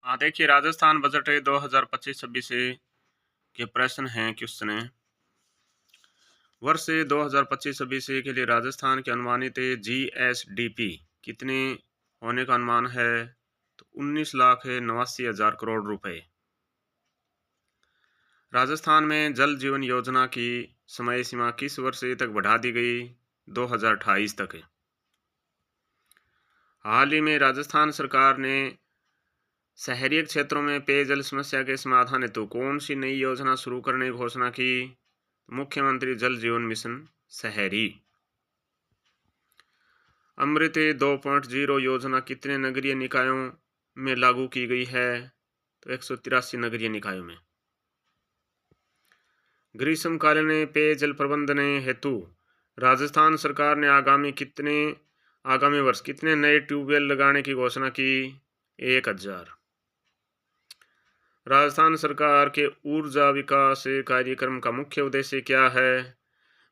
हाँ, देखिए राजस्थान बजट 2025-26 के प्रश्न हैं क्वेश्चन है। वर्ष 2025-26 के लिए राजस्थान के अनुमानित जीएसडीपी कितने होने का अनुमान है? तो 19,89,000 करोड़ रुपए। राजस्थान में जल जीवन योजना की समय सीमा किस वर्ष तक बढ़ा दी गई? 2028 तक। हाल ही में राजस्थान सरकार ने शहरी क्षेत्रों में पेयजल समस्या के समाधान हेतु कौन सी नई योजना शुरू करने की घोषणा की? मुख्यमंत्री जल जीवन मिशन शहरी। अमृत 2.0 योजना कितने नगरीय निकायों में लागू की गई है? तो 183 नगरीय निकायों में। ग्रीष्मकालीन पेयजल प्रबंधन हेतु राजस्थान सरकार ने आगामी वर्ष कितने नए ट्यूबवेल लगाने की घोषणा की? 1000। राजस्थान सरकार के ऊर्जा विकास कार्यक्रम का मुख्य उद्देश्य क्या है?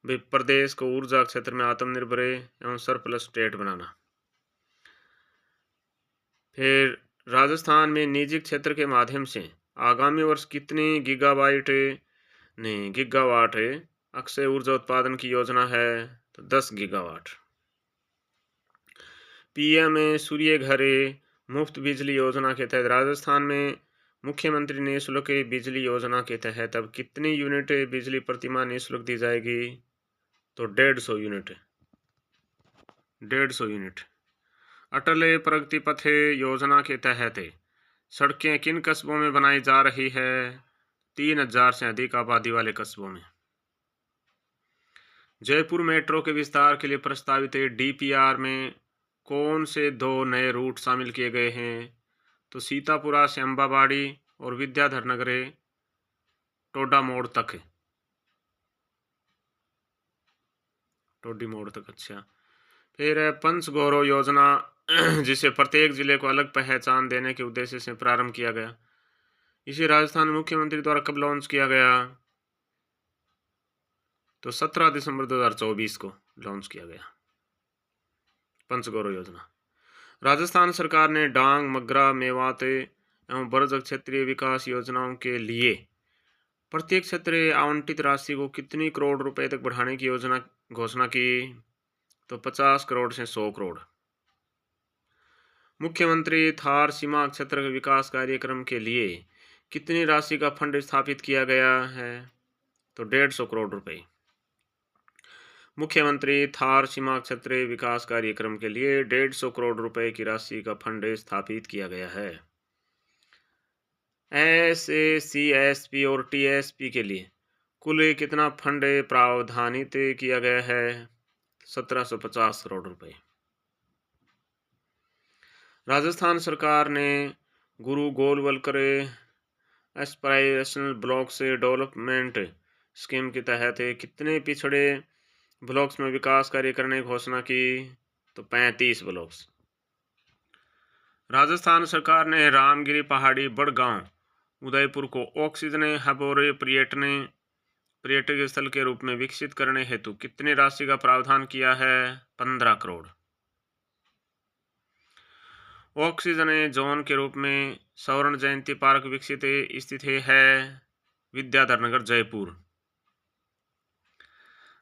प्रदेश को ऊर्जा क्षेत्र में आत्मनिर्भर एवं सरप्लस स्टेट बनाना। फिर राजस्थान में निजी क्षेत्र के माध्यम से आगामी वर्ष कितने गीगावाट अक्षय ऊर्जा उत्पादन की योजना है? तो 10 गीगावाट। पीएम सूर्य घर मुफ्त बिजली योजना के तहत राजस्थान में मुख्यमंत्री निःशुल्क बिजली योजना के तहत अब कितनी यूनिट बिजली प्रतिमाह निःशुल्क दी जाएगी? तो 150 यूनिट। 150 यूनिट। अटल प्रगति पथ योजना के तहत सड़कें किन कस्बों में बनाई जा रही है? 3000 से अधिक आबादी वाले कस्बों में। जयपुर मेट्रो के विस्तार के लिए प्रस्तावित डीपीआर में कौन से 2 नए रूट शामिल किए गए हैं? तो सीतापुरा से अम्बाबाड़ी और विद्याधर नगर टोडी मोड़ तक। अच्छा। फिर पंचगौरव योजना जिसे प्रत्येक जिले को अलग पहचान देने के उद्देश्य से प्रारंभ किया गया, इसे राजस्थान मुख्यमंत्री द्वारा कब लॉन्च किया गया? तो 17 दिसंबर 2024 को लॉन्च किया गया पंचगौरव योजना। राजस्थान सरकार ने डांग, मगरा, मेवात एवं बरज क्षेत्रीय विकास योजनाओं के लिए प्रत्येक क्षेत्र आवंटित राशि को कितनी करोड़ रुपए तक बढ़ाने की घोषणा की? तो 50 करोड़ से 100 करोड़। मुख्यमंत्री थार सीमा क्षेत्र विकास कार्यक्रम के लिए कितनी राशि का फंड स्थापित किया गया है? तो 150 करोड़ रुपए। मुख्यमंत्री थार सीमा क्षेत्र विकास कार्यक्रम के लिए 150 करोड़ रुपए की राशि का फंड स्थापित किया गया है। SACSP और TSP के लिए कुल कितना फंड प्रावधानित किया गया है? 1750 करोड़ रुपए। राजस्थान सरकार ने गुरु Golwalkar aspirational blocks development scheme के तहत कितने पिछड़े ब्लॉक्स में विकास कार्य करने की घोषणा की? तो 35 ब्लॉक्स। राजस्थान सरकार ने रामगिरी पहाड़ी, बड़गांव, उदयपुर को ऑक्सीजन हब और पर्यटक स्थल के रूप में विकसित करने हेतु कितनी राशि का प्रावधान किया है? 15 करोड़। ऑक्सीजन जोन के रूप में स्वर्ण जयंती पार्क विकसित स्थित है विद्याधर नगर, जयपुर।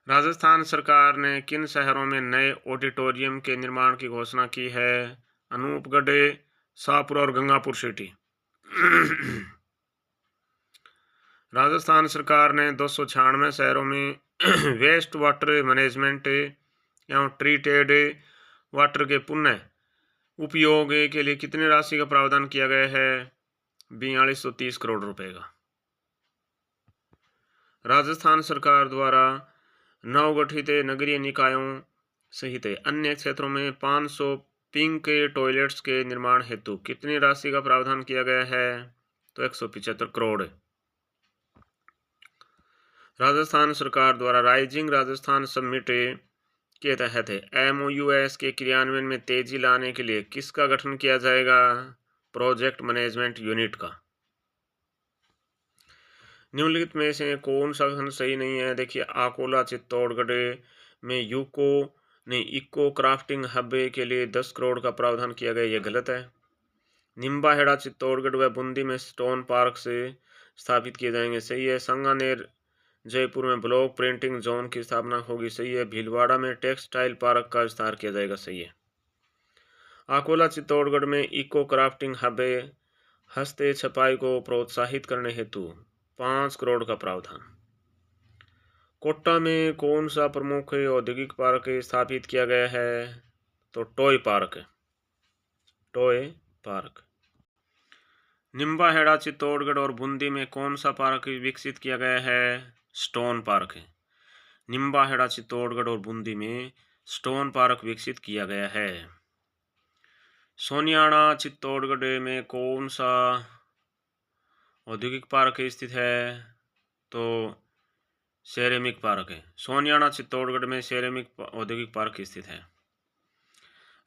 राजस्थान सरकार ने किन शहरों में नए ऑडिटोरियम के निर्माण की घोषणा की है? अनूपगढ़, शाहपुर और गंगापुर सिटी। राजस्थान सरकार ने 296 शहरों में वेस्ट वाटर मैनेजमेंट एवं ट्रीटेड वाटर के पुनः उपयोग के लिए कितनी राशि का प्रावधान किया गया है? 4230 करोड़ रुपए का। राजस्थान सरकार द्वारा नवगठित नगरीय निकायों सहित अन्य क्षेत्रों में 500 पिंक टॉयलेट्स के निर्माण हेतु कितनी राशि का प्रावधान किया गया है? तो 175 करोड़। राजस्थान सरकार द्वारा राइजिंग राजस्थान समिट के तहत MOUS के क्रियान्वयन में तेजी लाने के लिए किसका गठन किया जाएगा? प्रोजेक्ट मैनेजमेंट यूनिट का। निम्नलिखित में से कौन सा कथन सही नहीं है? देखिए, अकोला चित्तौड़गढ़ में इको क्राफ्टिंग हब के लिए 10 करोड़ का प्रावधान किया गया, ये गलत है। निम्बाहेड़ा चित्तौड़गढ़ व बूंदी में स्टोन पार्क से स्थापित किए जाएंगे, सही है। संगानेर जयपुर में ब्लॉक प्रिंटिंग जोन की स्थापना होगी, सही है। भीलवाड़ा में टेक्सटाइल पार्क का विस्तार किया जाएगा, सही है। अकोला चित्तौड़गढ़ में इको क्राफ्टिंग हब है। हस्ते छपाई को प्रोत्साहित करने हेतु 5 करोड़ का प्रावधान। कोटा में कौन सा प्रमुख औद्योगिक पार्क स्थापित किया गया है? तो toy park. Toy park. Nimbahera Chittorgarh और बूंदी में कौन सा पार्क विकसित किया गया है? स्टोन पार्क है। निम्बाहेड़ा चित्तौड़गढ़ और बूंदी में स्टोन पार्क विकसित किया गया है। सोनियाड़ा चित्तौड़गढ़ में कौन सा औद्योगिक पार्क स्थित है? तो सेरेमिक पार्क है। सोनियाड़ा चित्तौड़गढ़ में सेरेमिक औद्योगिक पार्क स्थित है।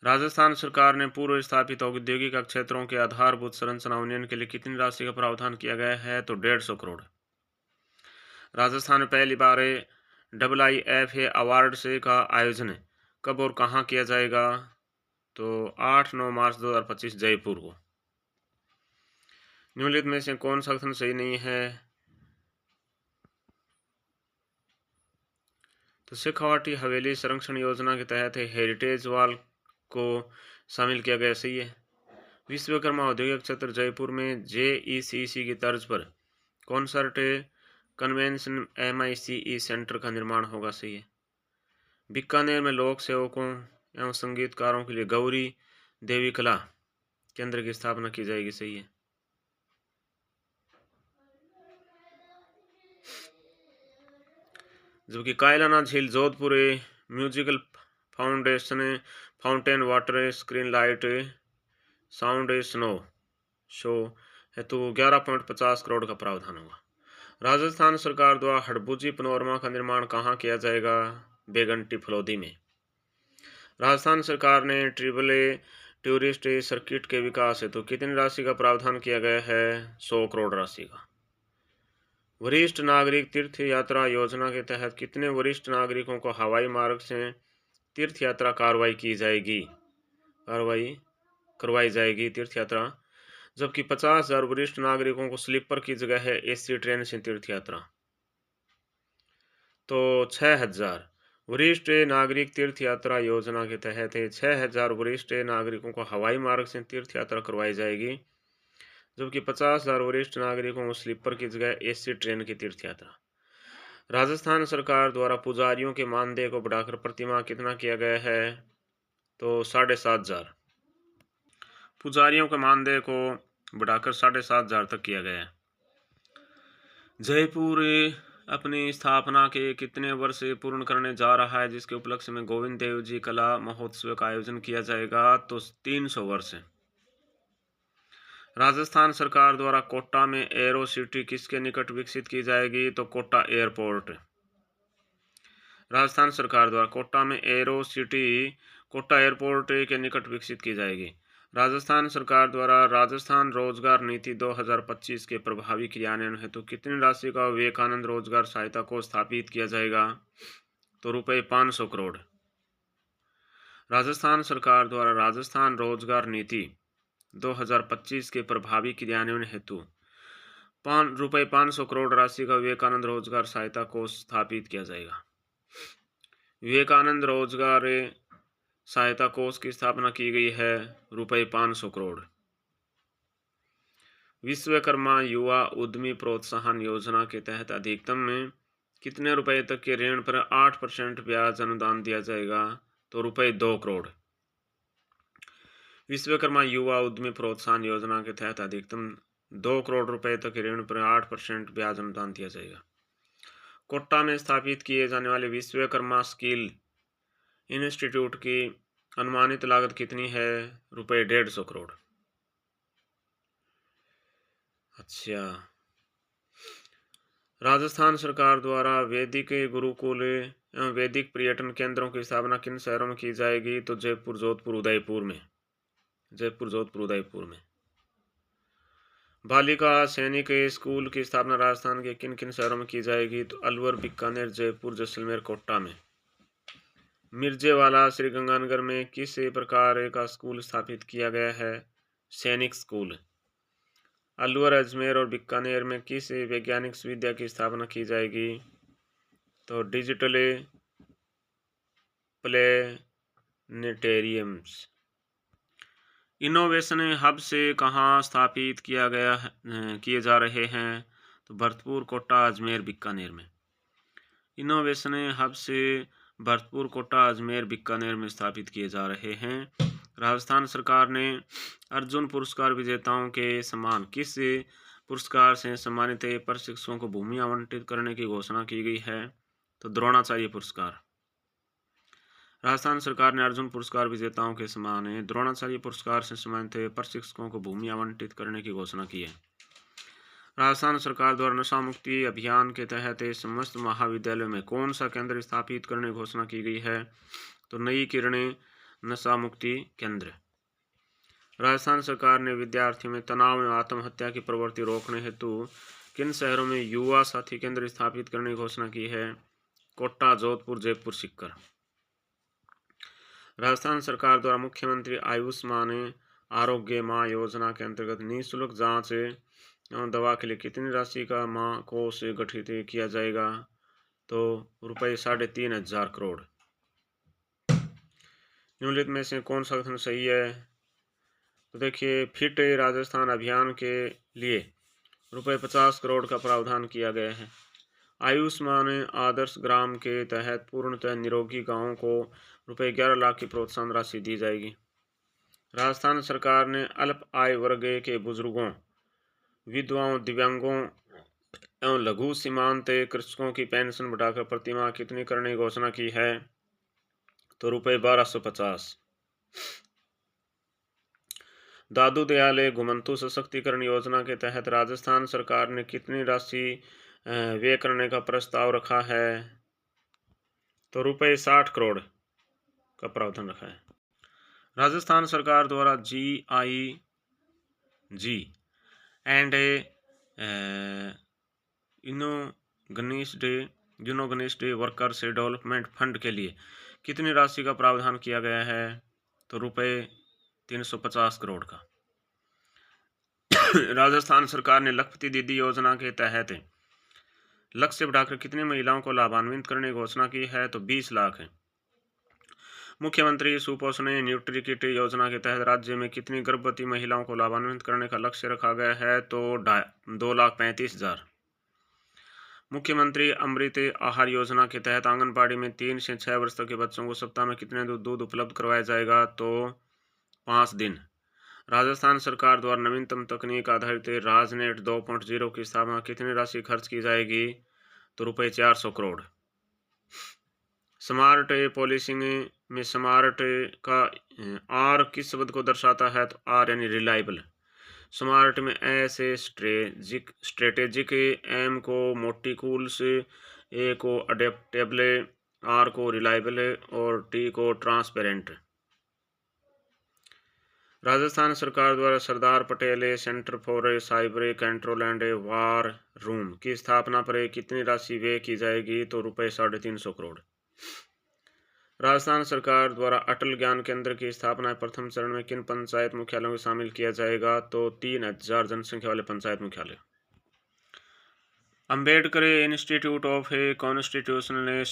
राजस्थान सरकार ने पूर्व स्थापित औद्योगिक क्षेत्रों के आधारभूत संरचना उन्नयन के लिए कितनी राशि का प्रावधान किया गया है? तो 150 करोड़। राजस्थान में पहली बार IIFA अवार्ड से का आयोजन कब और कहां किया जाएगा? तो 8-9 मार्च 2025 जयपुर को। निम्नलिखित में से कौन सा कथन सही नहीं है? तो शेखावाटी हवेली संरक्षण योजना के तहत हेरिटेज वॉल को शामिल किया गया, सही है। विश्वकर्मा औद्योगिक क्षेत्र जयपुर में JECC की तर्ज पर कॉन्सर्ट कन्वेंशन MICE सेंटर का निर्माण होगा, सही है। बीकानेर में लोक सेवकों एवं संगीतकारों के लिए गौरी देवी कला केंद्र की स्थापना की जाएगी, सही है। जबकि कायलाना झील Jodhpur musical foundation fountain water screen light sound snow show हेतु 11.50 करोड़ का प्रावधान होगा। राजस्थान सरकार द्वारा हड़बुजी पनोरमा का निर्माण कहाँ किया जाएगा? बेगंटी फलोदी में। राजस्थान सरकार ने AAA टूरिस्ट सर्किट के विकास हेतु कितनी राशि का प्रावधान किया गया है? 100 करोड़ राशि का। वरिष्ठ नागरिक तीर्थ यात्रा योजना के तहत कितने वरिष्ठ नागरिकों को हवाई मार्ग से तीर्थ यात्रा करवाई जाएगी तीर्थ यात्रा, जबकि 50,000 वरिष्ठ नागरिकों को स्लीपर की जगह है AC ट्रेन से तीर्थ यात्रा। तो 6,000 वरिष्ठ नागरिक तीर्थ यात्रा योजना के तहत 6,000 वरिष्ठ नागरिकों को हवाई मार्ग से तीर्थ यात्रा करवाई जाएगी, जबकि 50,000 वरिष्ठ नागरिकों को स्लीपर की जगह AC ट्रेन की तीर्थ यात्रा। राजस्थान सरकार द्वारा पुजारियों के मानदेय को बढ़ाकर प्रतिमाह कितना किया गया है? तो 7,500। पुजारियों के मानदेय को बढ़ाकर 7,500 तक किया गया है। जयपुर अपनी स्थापना के कितने वर्ष पूर्ण करने जा रहा है, जिसके उपलक्ष्य में गोविंद देव जी कला महोत्सव का आयोजन किया जाएगा? तो 300 वर्ष। राजस्थान सरकार द्वारा कोटा में एरो सिटी किसके निकट विकसित की जाएगी? तो कोटा एयरपोर्ट। राजस्थान सरकार द्वारा कोटा में एरो सिटी कोटा एयरपोर्ट के निकट विकसित की जाएगी। राजस्थान सरकार द्वारा राजस्थान रोजगार नीति 2025 के प्रभावी क्रियान्वयन हेतु कितनी राशि का विवेकानंद रोजगार सहायता कोष स्थापित किया जाएगा? तो रुपये 500 करोड़। राजस्थान सरकार द्वारा राजस्थान रोजगार नीति 2025 के प्रभावी क्रियान्वयन हेतु रुपये 500 करोड़ राशि का विवेकानंद रोजगार सहायता कोष स्थापित किया जाएगा। विवेकानंद रोजगार सहायता कोष की स्थापना की गई है, रुपये 500 करोड़। विश्वकर्मा युवा उद्यमी प्रोत्साहन योजना के तहत अधिकतम में कितने रुपए तक के ऋण पर 8% ब्याज अनुदान दिया जाएगा? तो रुपये 2 करोड़। विश्वकर्मा युवा उद्यमी प्रोत्साहन योजना के तहत अधिकतम 2 करोड़ रुपए तक के ऋण पर 8% ब्याज अनुदान दिया जाएगा। कोटा में स्थापित किए जाने वाले विश्वकर्मा स्किल इंस्टीट्यूट की अनुमानित लागत कितनी है? रुपये 150 करोड़। अच्छा, राजस्थान सरकार द्वारा वैदिक गुरुकुल एवं वैदिक पर्यटन केंद्रों की स्थापना किन शहरों में की जाएगी? तो जयपुर, जोधपुर, उदयपुर में। जयपुर, जोधपुर, उदयपुर में। बालिका सैनिक स्कूल की स्थापना राजस्थान के किन किन शहरों में की जाएगी? तो अलवर, बीकानेर, जयपुर, जैसलमेर, कोटा में। मिर्जेवाला श्रीगंगानगर में किस प्रकार का स्कूल स्थापित किया गया है? सैनिक स्कूल। अलवर, अजमेर और बीकानेर में किस वैज्ञानिक विद्या की स्थापना की जाएगी? तो डिजिटल प्लेनेटेरियम्स। इनोवेशन हब से कहाँ स्थापित किए जा रहे हैं? तो भरतपुर, कोटा, अजमेर, बीकानेर में। इनोवेशन हब से भरतपुर, कोटा, अजमेर, बीकानेर में स्थापित किए जा रहे हैं। राजस्थान सरकार ने अर्जुन पुरस्कार विजेताओं के समान किस पुरस्कार से सम्मानित प्रशिक्षकों को भूमि आवंटित करने की घोषणा की गई है? तो द्रोणाचार्य पुरस्कार। राजस्थान सरकार ने अर्जुन पुरस्कार विजेताओं के समान द्रोणाचार्य पुरस्कार से सम्मानित प्रशिक्षकों को भूमि आवंटित करने की घोषणा की है। राजस्थान सरकार द्वारा नशा मुक्ति अभियान के तहत समस्त महाविद्यालयों में कौन सा केंद्र स्थापित करने की घोषणा की गई है? तो नई किरणें नशा मुक्ति केंद्र। राजस्थान सरकार ने विद्यार्थियों में तनाव एवं आत्महत्या की प्रवृत्ति रोकने हेतु किन शहरों में युवा साथी केंद्र स्थापित करने की घोषणा की है? कोटा, जोधपुर, जयपुर, सीकर। राजस्थान सरकार द्वारा मुख्यमंत्री आयुष्मान आरोग्य माह योजना के अंतर्गत निःशुल्क जांच एवं दवा के लिए कितनी राशि का माह कोष गठित किया जाएगा? तो ₹3,500 करोड़। निम्नलिखित में से कौन सा कथन सही है? तो देखिए, फिट राजस्थान अभियान के लिए ₹50 करोड़ का प्रावधान किया गया है। आयुष्मान आदर्श ग्राम के तहत पूर्णतः निरोगी गांवों को ₹11 लाख की प्रोत्साहन राशि दी जाएगी। राजस्थान सरकार ने अल्प आय वर्ग के बुजुर्गों, विधवाओं, दिव्यांगों एवं लघु सीमांत कृषकों की पेंशन बढ़ाकर प्रतिमाह कितनी करने की घोषणा की है? तो ₹1250। दादू दयाल घुमंतु सशक्तिकरण योजना के तहत राजस्थान सरकार ने कितनी राशि व्यय करने का प्रस्ताव रखा है? तो ₹60 करोड़ का प्रावधान रखा है। राजस्थान सरकार द्वारा GIG एंड यूनोगनिस्ट वर्कर्स डेवलपमेंट फंड के लिए कितनी राशि का प्रावधान किया गया है? तो ₹350 करोड़ का। राजस्थान सरकार ने लखपति दीदी योजना के तहत लक्ष्य बढ़ाकर कितनी महिलाओं को लाभान्वित करने की घोषणा की है? तो 20 लाख है। मुख्यमंत्री सुपोषण न्यूट्री किट योजना के तहत राज्य में कितनी गर्भवती महिलाओं को लाभान्वित करने का लक्ष्य रखा गया है? तो 2,35,000। मुख्यमंत्री अमृत आहार योजना के तहत आंगनबाड़ी में 3 से 6 वर्ष तक के बच्चों को सप्ताह में कितने दूध उपलब्ध करवाया जाएगा? तो 5 दिन। राजस्थान सरकार द्वारा नवीनतम तकनीक आधारित राजनेट 2.0 की स्थापना कितनी राशि खर्च की जाएगी? तो ₹400 करोड़। स्मार्ट पॉलिसिंग में स्मार्ट का आर किस शब्द को दर्शाता है? तो आर यानी रिलायबल। स्मार्ट में एस स्ट्रेटेजिक, एम को मोटिकुल्स, ए को अडेप्टेबल, आर को रिलायबल और टी को ट्रांसपेरेंट। राजस्थान सरकार द्वारा Sardar Patel centre for cyber control and war room की स्थापना पर कितनी राशि व्यय की जाएगी? तो ₹350 करोड़। राजस्थान सरकार द्वारा अटल ज्ञान केंद्र की स्थापना प्रथम चरण में किन पंचायत मुख्यालयों को शामिल किया जाएगा? तो 3,000 जनसंख्या वाले पंचायत मुख्यालय। Ambedkar institute of constitutional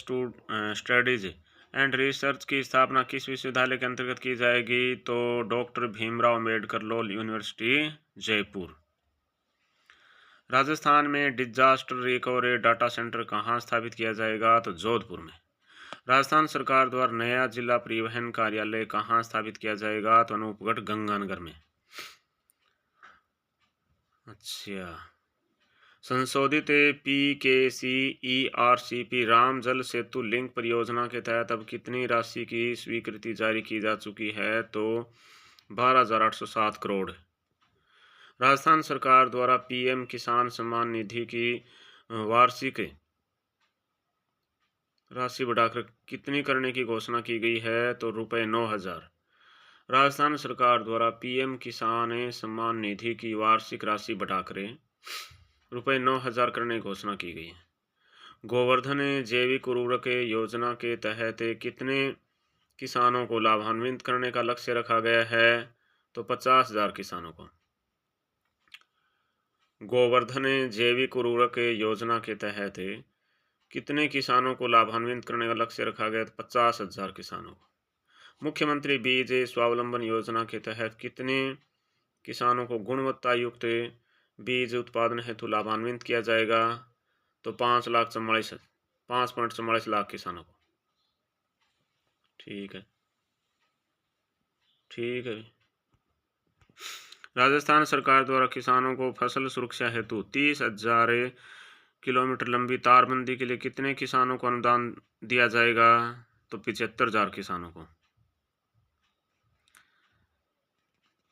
studies and research की स्थापना किस विश्वविद्यालय के अंतर्गत की जाएगी? तो doctor Bhimrao Ambedkar law university, Jaipur. Rajasthan में डिजास्टर रिकवरी डाटा सेंटर कहाँ स्थापित किया जाएगा? तो जोधपुर में। राजस्थान सरकार द्वारा नया जिला परिवहन कार्यालय कहाँ स्थापित किया जाएगा? तो अनूपगढ़, गंगानगर में। अच्छा, संशोधित PKCERCP राम जल सेतु लिंक परियोजना के तहत अब कितनी राशि की स्वीकृति जारी की जा चुकी है? तो 12,807 करोड़। राजस्थान सरकार द्वारा PM किसान सम्मान निधि की वार्षिक राशि बढ़ाकर कितनी करने की घोषणा की गई है? तो ₹9,000। राजस्थान सरकार द्वारा PM किसान सम्मान निधि की वार्षिक राशि बढ़ाकर ₹9,000 करने की घोषणा की गई है। गोवर्धन जैविक उर्वरक योजना के तहत कितने किसानों को लाभान्वित करने का लक्ष्य रखा गया है? तो 50,000 किसानों को। गोवर्धन जैविक उर्वरक योजना के तहत कितने किसानों को लाभान्वित करने का लक्ष्य रखा गया? तो 50,000 किसानों को। मुख्यमंत्री बीज स्वावलंबन योजना के तहत कितने किसानों को गुणवत्ता युक्त बीज उत्पादन हेतु लाभान्वित किया जाएगा? तो 5.44 लाख किसानों को। ठीक है, ठीक है। राजस्थान सरकार द्वारा किसानों को फसल सुरक्षा हेतु 30,000 किलोमीटर लंबी तारबंदी के लिए कितने किसानों को अनुदान दिया जाएगा? तो 75,000 किसानों को।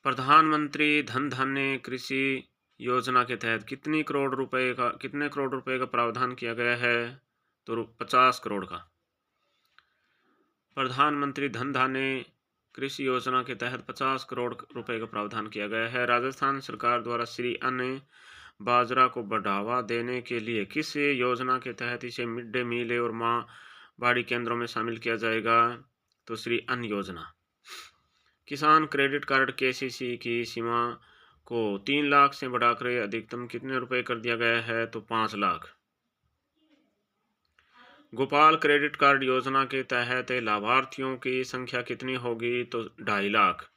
प्रधानमंत्री धन धान्य कृषि योजना के तहत कितने करोड़ रुपए का प्रावधान किया गया है? तो 50 करोड़ का। प्रधानमंत्री धन धान्य कृषि योजना के तहत 50 करोड़ रुपए का प्रावधान किया गया है। राजस्थान सरकार द्वारा श्री अन्न बाजरा को बढ़ावा देने के लिए किस योजना के तहत इसे मिड डे मील और माँ बाड़ी केंद्रों में शामिल किया जाएगा? तो श्री अन्न योजना। किसान क्रेडिट कार्ड केसीसी की सीमा को 3 लाख से बढ़ाकर अधिकतम कितने रुपए कर दिया गया है? तो 5 लाख। गोपाल क्रेडिट कार्ड योजना के तहत लाभार्थियों की संख्या कितनी होगी? तो 2.5 लाख।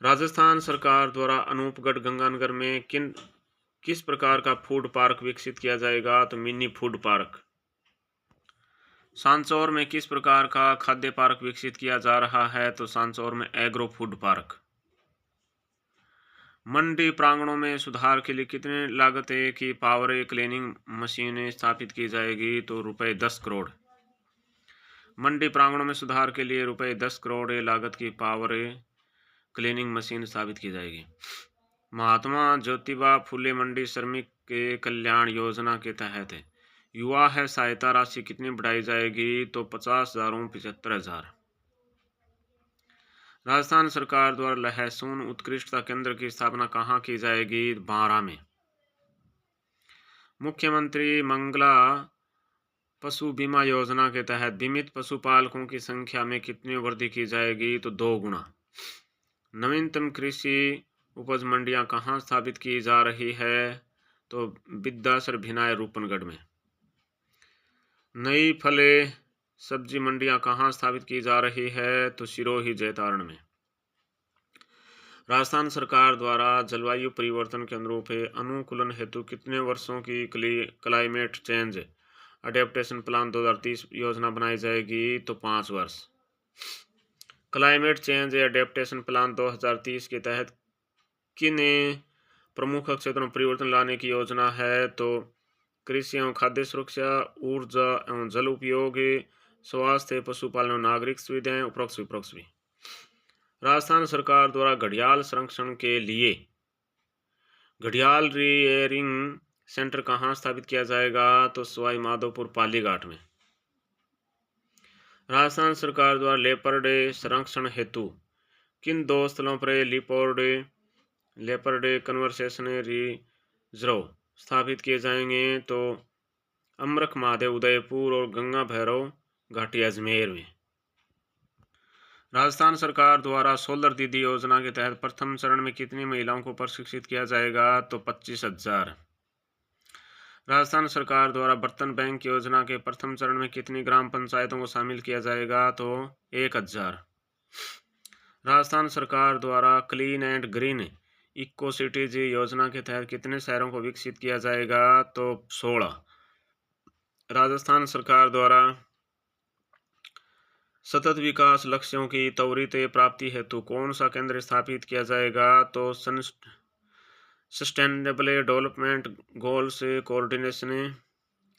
राजस्थान सरकार द्वारा अनूपगढ़ गंगानगर में किस प्रकार का फूड पार्क विकसित किया जाएगा? तो मिनी फूड पार्क। सांचौर में किस प्रकार का खाद्य पार्क विकसित किया जा रहा है? तो सांचौर में एग्रो फूड पार्क। मंडी प्रांगणों में सुधार के लिए कितने लागत की पावर क्लीनिंग मशीनें स्थापित की जाएगी? तो ₹10 करोड़। मंडी प्रांगणों में सुधार के लिए ₹10 करोड़ लागत की पावर क्लीनिंग मशीन स्थापित की जाएगी। महात्मा ज्योतिबा फुले मंडी श्रमिक के कल्याण योजना के तहत युवा है सहायता राशि कितनी बढ़ाई जाएगी? तो 50,000 75,000। राजस्थान सरकार द्वारा लहसुन उत्कृष्टता केंद्र की स्थापना कहाँ की जाएगी? बारां में। मुख्यमंत्री मंगला पशु बीमा योजना के तहत बीमित पशुपालकों की संख्या में कितनी वृद्धि की जाएगी? तो 2 गुना। नवीनतम कृषि उपज मंडियां कहाँ स्थापित की जा रही है? तो विद्यासर भिनाय रूपनगढ़ में। नई फले सब्जी मंडियां कहाँ स्थापित की जा रही है? तो सिरोही जैतारण में। राजस्थान सरकार द्वारा जलवायु परिवर्तन के अनुरूप अनुकूलन हेतु कितने वर्षों की क्लाइमेट चेंज अडेप्टेशन प्लान 2030 योजना बनाई जाएगी? तो 5 वर्ष। क्लाइमेट चेंज अडेप्टेशन प्लान 2030 के तहत किन प्रमुख क्षेत्रों में परिवर्तन लाने की योजना है? तो कृषि एवं खाद्य सुरक्षा, ऊर्जा एवं जल उपयोग, स्वास्थ्य, पशुपालन और नागरिक सुविधाएं, उपरोक्त भी। राजस्थान सरकार द्वारा घड़ियाल संरक्षण के लिए घड़ियाल रियरिंग सेंटर कहाँ स्थापित किया जाएगा? तो सवाई माधोपुर पालीघाट में। राजस्थान सरकार द्वारा लेपर्ड संरक्षण हेतु किन 2 स्थलों पर लेपर्ड कन्वर्सेशन रिजर्व स्थापित किए जाएंगे? तो अमरख महादेव उदयपुर और गंगा भैरव घाटी अजमेर में। राजस्थान सरकार द्वारा सोलर दीदी योजना के तहत प्रथम चरण में कितनी महिलाओं को प्रशिक्षित किया जाएगा? तो 25,000। राजस्थान सरकार द्वारा बर्तन बैंक योजना के प्रथम चरण में कितनी ग्राम पंचायतों को शामिल किया जाएगा? तो 1,000। राजस्थान सरकार द्वारा clean and green eco cities योजना के तहत कितने शहरों को विकसित किया जाएगा? तो 16। राजस्थान सरकार द्वारा सतत विकास लक्ष्यों की त्वरित प्राप्ति हेतु कौन सा केंद्र स्थापित किया जाएगा? तो sustainable development goals coordination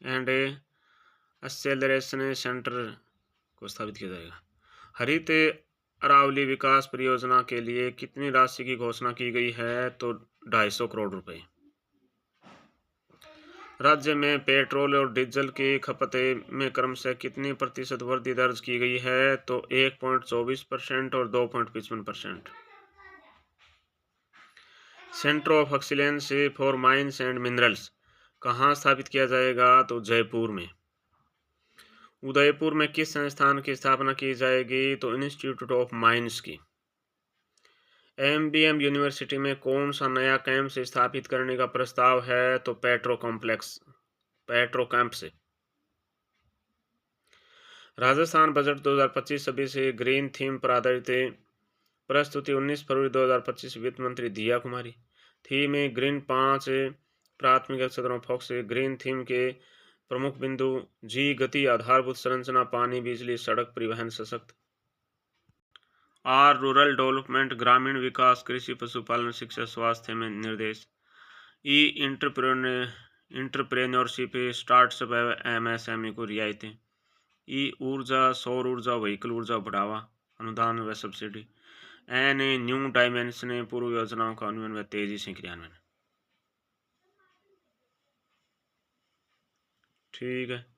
and acceleration centre को स्थापित किया जाएगा। हरित अरावली विकास परियोजना के लिए कितनी राशि की घोषणा की गई है? तो 250 करोड़ रुपए। राज्य में पेट्रोल और डीजल की खपत में क्रमशः कितनी प्रतिशत वृद्धि दर्ज की गई है? तो 1.24% और 2.55%। Centre of excellence for mines and minerals कहाँ स्थापित किया जाएगा? तो जयपुर में। उदयपुर में किस संस्थान की स्थापना की जाएगी? तो इंस्टीट्यूट ऑफ माइंस की। एमबीएम यूनिवर्सिटी में कौन सा नया कैंपस स्थापित करने का प्रस्ताव है? तो पेट्रो कैंप से। राजस्थान बजट 2025-26 से ग्रीन थीम पर आधारित प्रस्तुति 19 फरवरी 2025 वित्त मंत्री दिया कुमारी। थीम में ग्रीन 5 प्राथमिक क्षेत्रों फोकस ग्रीन थीम के प्रमुख बिंदु जी गति, आधारभूत संरचना, पानी, बिजली, सड़क परिवहन, सशक्त। आर रूरल डेवलपमेंट, ग्रामीण विकास, कृषि, पशुपालन, शिक्षा, स्वास्थ्य में निर्देश। ई इंटरप्रेन्योरशिप, स्टार्टअप, एमएसएमई को रियायतें। ई ऊर्जा, सौर ऊर्जा, व्हीकल ऊर्जा बढ़ावा, अनुदान व सब्सिडी। एन न्यू डायमेंशन, पूर्व योजनाओं का अन्वयन व तेजी से क्रियान्वयन। ठीक है।